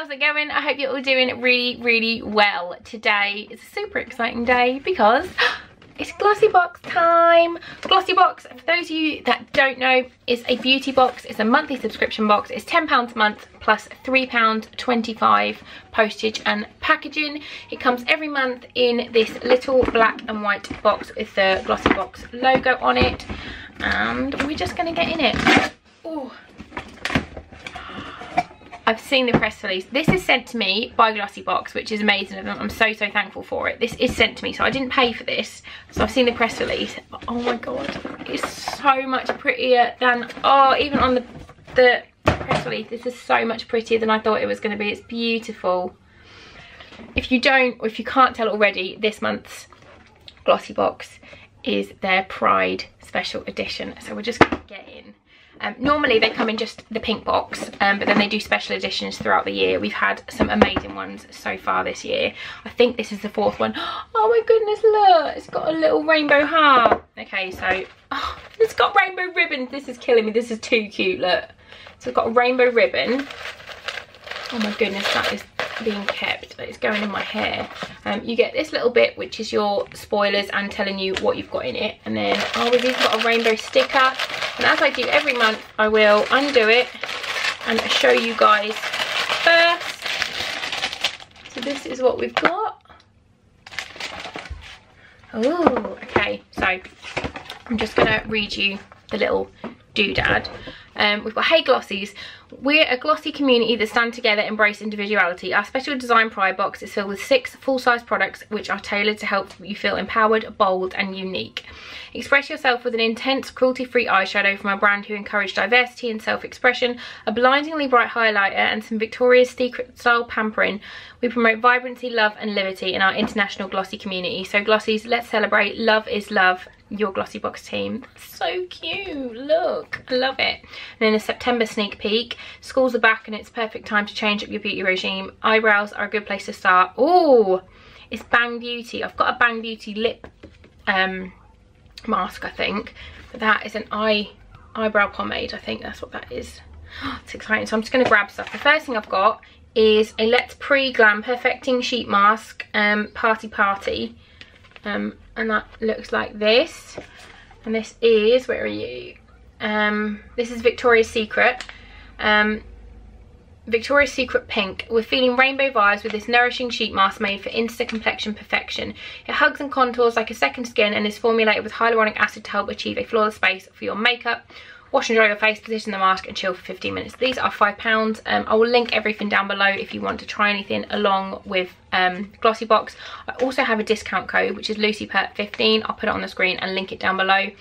how's it going? I hope you're all doing really well. Today is a super exciting day because it's Glossybox time. Glossybox, for those of you that don't know, is a beauty box. It's a monthly subscription box. It's £10 a month plus £3.25 postage and packaging. It comes every month in this little black and white box with the Glossybox logo on it, and we're just gonna get in it. Oh, I've seen the press release. This is sent to me by Glossybox, which is amazing of them. I'm so thankful for it. This is sent to me, so I didn't pay for this. So I've seen the press release. Oh my god, it's so much prettier than, oh, even on the press release, this is so much prettier than I thought it was going to be. It's beautiful. If you don't, or if you can't tell already, this month's Glossybox is their Pride special edition. So we're just going to get in. Normally they come in just the pink box, but then they do special editions throughout the year. We've had some amazing ones so far this year. I think this is the fourth one. Oh my goodness, look, it's got a little rainbow heart. Okay, so it's got rainbow ribbons. This is killing me. This is too cute, look. So it's got a rainbow ribbon. Oh my goodness, that is being kept. It's going in my hair. You get this little bit, which is your spoilers and telling you what you've got in it. And then, oh, we've even got a rainbow sticker. And as I do every month, I will undo it and show you guys first. So this is what we've got. Oh, okay. So I'm just gonna read you the little doodad. We've got, hey Glossies, we're a glossy community that stand together, embrace individuality. Our special design Pride box is filled with 6 full-size products which are tailored to help you feel empowered, bold and unique. Express yourself with an intense, cruelty-free eyeshadow from a brand who encourage diversity and self-expression, a blindingly bright highlighter and some Victoria's Secret style pampering. We promote vibrancy, love and liberty in our international glossy community. So Glossies, let's celebrate. Love is love. Your Glossybox team. So cute, look, I love it. And then a September sneak peek. School's are back and it's perfect time to change up your beauty regime. Eyebrows are a good place to start. Oh, it's Bang Beauty. I've got a Bang Beauty lip mask, I think, but that is an eyebrow pomade. I think that's what that is. It's exciting. So I'm just going to grab stuff. The first thing I've got is a Let's Pre-Glam Perfecting Sheet Mask, Party. And that looks like this. And this is, where are you? This is Victoria's Secret. Victoria's Secret Pink. We're feeling rainbow vibes with this nourishing sheet mask made for instant complexion perfection. It hugs and contours like a second skin and is formulated with hyaluronic acid to help achieve a flawless base for your makeup. Wash and dry your face, position the mask and chill for 15 minutes. These are £5. I will link everything down below if you want to try anything along with Glossybox. I also have a discount code, which is LucyPert15. I'll put it on the screen and link it down below.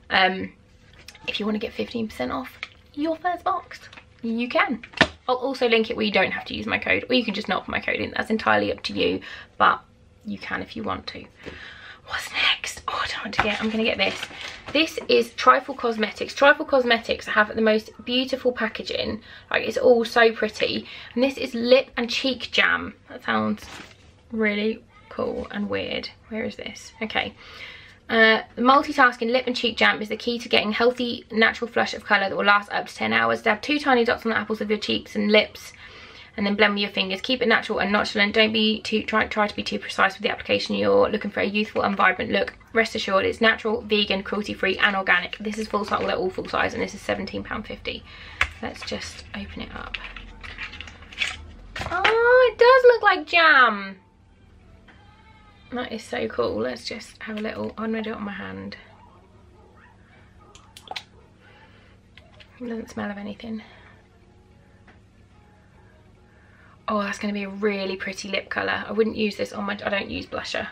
If you want to get 15% off your first box, you can. I'll also link it where you don't have to use my code, or you can just not put my code in. That's entirely up to you, but you can if you want to. What's next? Oh, I don't want to get, I'm gonna get this. This is Trifle Cosmetics. Trifle Cosmetics have the most beautiful packaging. Like, it's all so pretty. And this is Lip and Cheek Jam. That sounds really cool and weird. Where is this? Okay. Multitasking lip and cheek jam is the key to getting healthy, natural flush of colour that will last up to 10 hours. Dab 2 tiny dots on the apples of your cheeks and lips, and then blend with your fingers. Keep it natural and nonchalant. Don't be too try to be too precise with the application. You're looking for a youthful and vibrant look. Rest assured, it's natural, vegan, cruelty-free and organic. This is full size. Well, they're all full size, and this is £17.50. Let's just open it up. Oh, it does look like jam. That is so cool. Let's just have a little, I'm gonna do it on my hand. It doesn't smell of anything. Oh, that's going to be a really pretty lip colour. I wouldn't use this on my, I don't use blusher.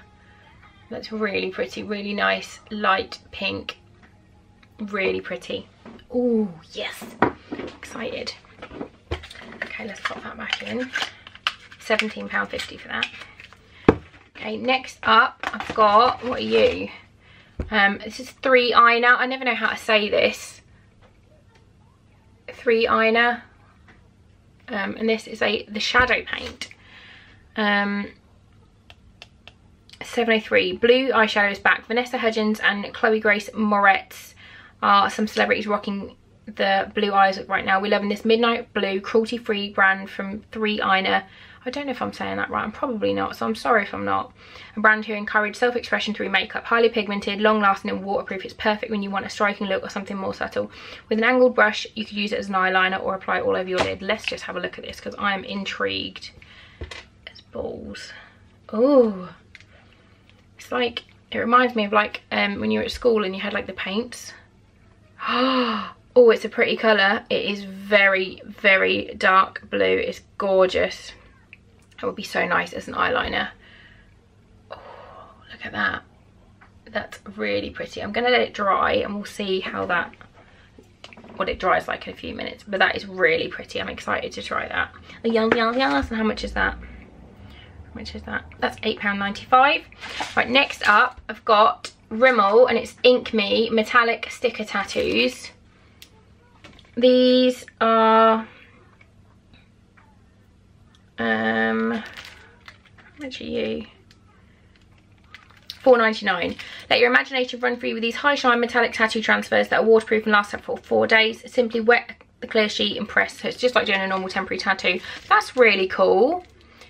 That's really pretty, really nice, light pink. Really pretty. Oh, yes. Excited. Okay, let's pop that back in. £17.50 for that. Okay, next up, I've got, what are you? This is 3 Eyeliner. I never know how to say this. 3 Eyeliner. And this is the shadow paint. 703. Blue eyeshadow is back. Vanessa Hudgens and Chloe Grace Moretz are some celebrities rocking the blue eyes look right now. We're loving this midnight blue cruelty-free brand from 3Iner. I don't know if I'm saying that right, I'm probably not, so I'm sorry if I'm not. A brand who encourage self-expression through makeup. Highly pigmented, long-lasting and waterproof. It's perfect when you want a striking look or something more subtle. With an angled brush, you could use it as an eyeliner or apply it all over your lid. Let's just have a look at this because I am intrigued. It's balls. Oh, it's like, it reminds me of like when you were at school and you had like the paints. Oh, it's a pretty colour. It is very, very dark blue. It's gorgeous. That would be so nice as an eyeliner. Oh, look at that. That's really pretty. I'm going to let it dry and we'll see how that, what it dries like in a few minutes. But that is really pretty. I'm excited to try that. And how much is that? How much is that? That's £8.95. Right, next up I've got Rimmel and it's Ink Me metallic sticker tattoos. These are how much are you? £4.99. Let your imagination run free with these high shine metallic tattoo transfers that are waterproof and last up for 4 days. Simply wet the clear sheet and press, so it's just like doing a normal temporary tattoo. That's really cool.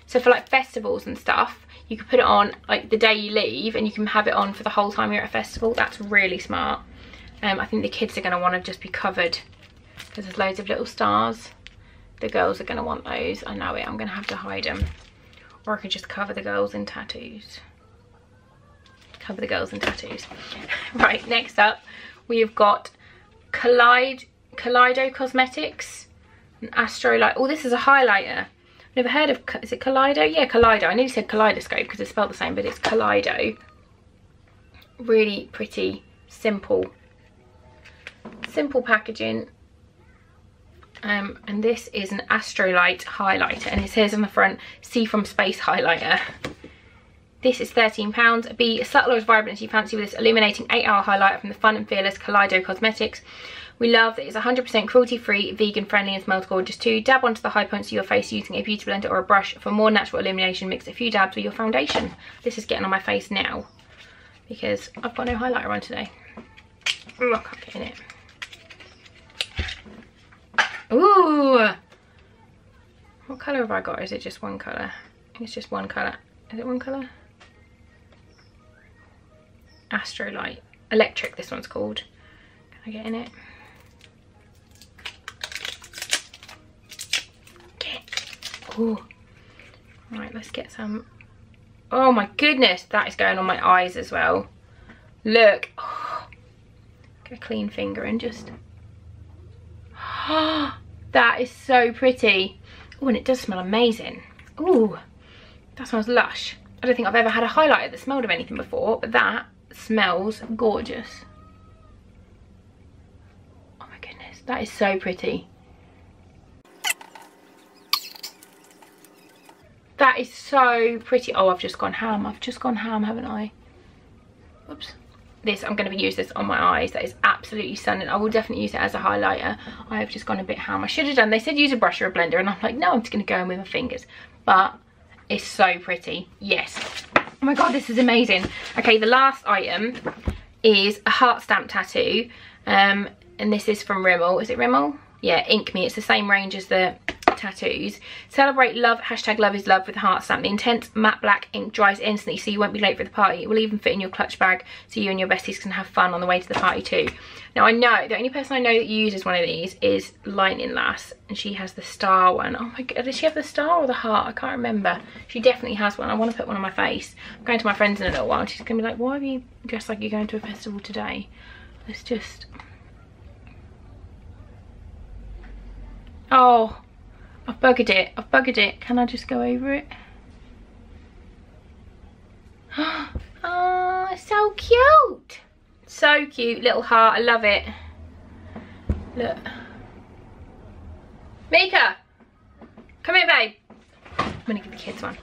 So for like festivals and stuff, you can put it on like the day you leave and you can have it on for the whole time you're at a festival. That's really smart. I think the kids are going to want to just be covered because there's loads of little stars. The girls are going to want those. I know it. I'm going to have to hide them. Or I could just cover the girls in tattoos. Cover the girls in tattoos. Right, next up we've got Kaleido Cosmetics. An Astro Light. Oh, this is a highlighter. Never heard of, is it Kaleido? Yeah, Kaleido. I nearly said Kaleidoscope because it's spelled the same, but it's Kaleido. Really pretty, simple packaging. And this is an Astrolight highlighter and it says on the front, see from space highlighter. This is £13. Be as subtle or as vibrant as you fancy with this illuminating 8-hour highlighter from the fun and fearless Kaleido Cosmetics. We love that it's 100% cruelty-free, vegan-friendly and smells gorgeous too. Dab onto the high points of your face using a beauty blender or a brush. For more natural illumination, mix a few dabs with your foundation. This is getting on my face now because I've got no highlighter on today. Ooh, I can't get in it. Ooh! What colour have I got? Is it just one colour? I think it's just one colour. Is it one colour? Astrolight. Electric, this one's called. Can I get in it? Ooh. Right, let's get some. Oh my goodness, that is going on my eyes as well. Look. Oh. Get a clean finger and just. Oh, that is so pretty. Oh, and it does smell amazing. Ooh, that smells lush. I don't think I've ever had a highlighter that smelled of anything before, but that smells gorgeous. Oh my goodness, that is so pretty. That is so pretty. Oh, I've just gone ham. I've just gone ham, haven't I? Whoops. This, I'm going to use this on my eyes. That is absolutely stunning. I will definitely use it as a highlighter. I have just gone a bit ham. I should have done, they said use a brush or a blender, and I'm like, no, I'm just going to go in with my fingers. But it's so pretty. Yes. Oh my god, this is amazing. Okay, the last item is a heart stamp tattoo. And this is from Rimmel. Is it Rimmel? Yeah, Ink Me. It's the same range as the tattoos. Celebrate love, hashtag love is love with the heart stamp. The intense matte black ink dries instantly, so you won't be late for the party. It will even fit in your clutch bag, so you and your besties can have fun on the way to the party too. Now I know, the only person I know that uses one of these is Lightning Lass, and she has the star one. Oh my god, does she have the star or the heart? I can't remember. She definitely has one. I want to put one on my face. I'm going to my friends in a little while. She's going to be like, why have you dressed like you're going to a festival today? Let's just... Oh, I've buggered it. I've buggered it. Can I just go over it? Oh, it's so cute. So cute. Little heart. I love it. Look. Mika! Come here, babe. I'm going to give the kids one.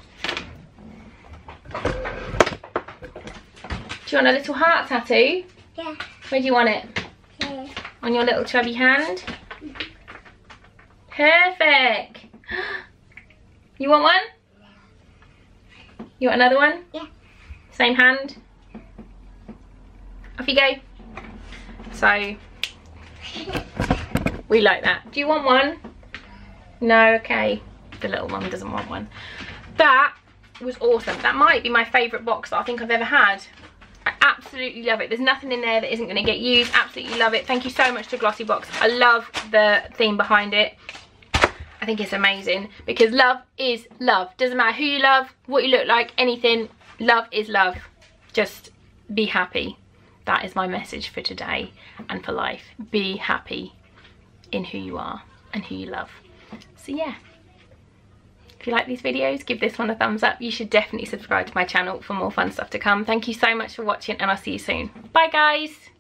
Do you want a little heart tattoo? Yeah. Where do you want it? Yeah. On your little chubby hand? Perfect. You want one? Yeah. You want another one? Yeah. Same hand. Off you go. So We like that. Do you want one? No, okay. The little one doesn't want one. That was awesome. That might be my favourite box that I think I've ever had. I absolutely love it. There's nothing in there that isn't going to get used. Absolutely love it. Thank you so much to Glossybox. I love the theme behind it. I think it's amazing because love is love. Doesn't matter who you love, what you look like, anything. Love is love. Just be happy. That is my message for today and for life. Be happy in who you are and who you love. So yeah. If you like these videos, give this one a thumbs up. You should definitely subscribe to my channel for more fun stuff to come. Thank you so much for watching and I'll see you soon. Bye guys!